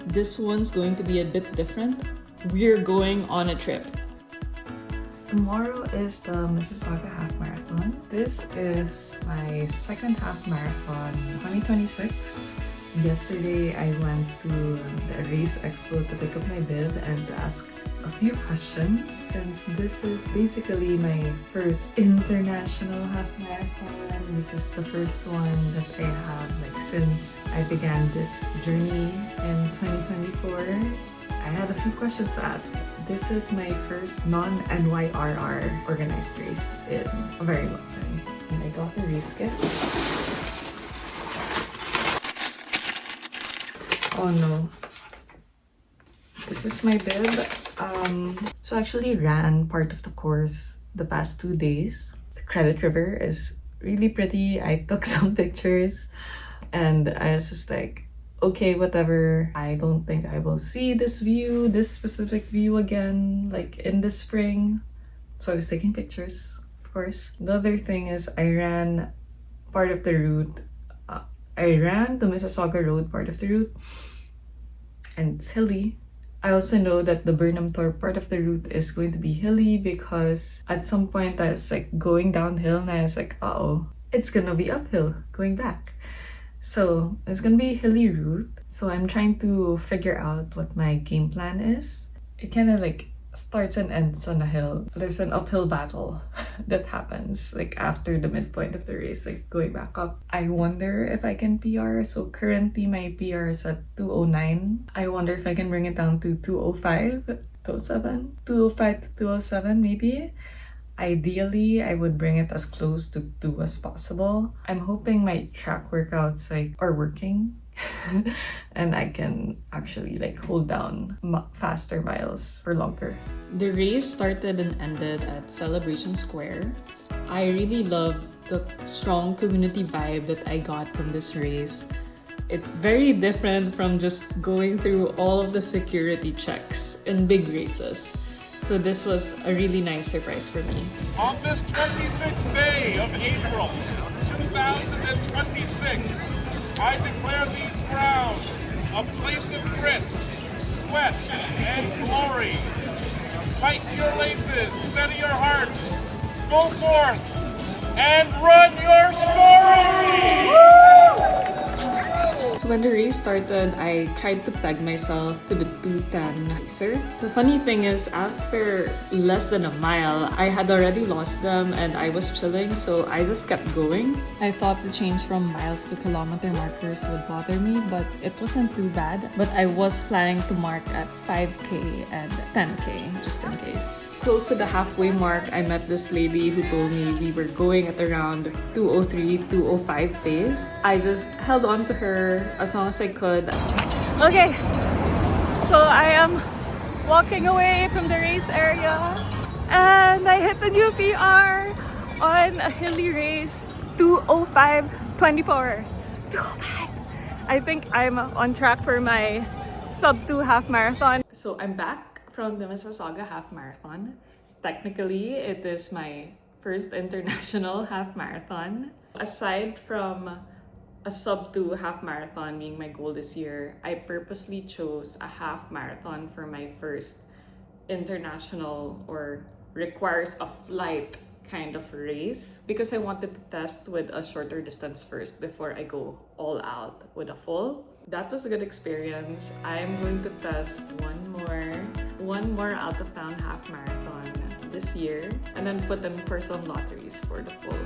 this one's going to be a bit different. We're going on a trip. Tomorrow is the Mississauga Half Marathon. This is my second half marathon 2026. Yesterday, I went to the race expo to pick up my bib and to ask a few questions, since this is basically my first international half marathon. This is the first one that I have since I began this journey in 2024. I had a few questions to ask. This is my first non-NYRR organized race in a very long time. And I got the race kit. Oh no. This is my bib. So I actually ran part of the course the past 2 days. The Credit River is really pretty. I took some pictures and I was just like, okay, whatever. I don't think I will see this specific view again, in the spring. So I was taking pictures, of course. The other thing is I ran part of the route. I ran the Mississauga Road part of the route, and it's hilly. I also know that the Burnham Thorpe part of the route is going to be hilly because at some point I was going downhill and I was like, uh-oh, it's gonna be uphill going back. So it's gonna be a hilly route. So I'm trying to figure out what my game plan is. It kind of starts and ends on a hill. There's an uphill battle that happens after the midpoint of the race, going back up. I wonder if I can PR. So currently my PR is at 209. I wonder if I can bring it down to 205, 207, 205 to 207 maybe. Ideally, I would bring it as close to 2 as possible. I'm hoping my track workouts are working and I can actually hold down faster miles for longer. The race started and ended at Celebration Square. I really love the strong community vibe that I got from this race. It's very different from just going through all of the security checks in big races. So this was a really nice surprise for me. On this 26th day of April 2026, I declare these grounds a place of grit, sweat, and glory. Tighten your laces, steady your hearts, go forth, and run your story! So when the race started, I tried to peg myself to the 210 pacer. The funny thing is, after less than a mile, I had already lost them and I was chilling, so I just kept going. I thought the change from miles to kilometer markers would bother me, but it wasn't too bad. But I was planning to mark at 5K and 10K, just in case. Close to the halfway mark, I met this lady who told me we were going at around 203, 205 pace. I just held on to her as long as I could. Okay, so I am walking away from the race area and I hit the new PR on a hilly race, 2:05:24. 2:05. I think I'm on track for my sub-2 half marathon. So I'm back from the Mississauga Half Marathon. Technically, it is my first international half marathon. Aside from a sub-2 half marathon being my goal this year, I purposely chose a half marathon for my first international or requires a flight kind of race, because I wanted to test with a shorter distance first before I go all out with a full. That was a good experience. I'm going to test one more out of town half marathon this year and then put in for some lotteries for the full.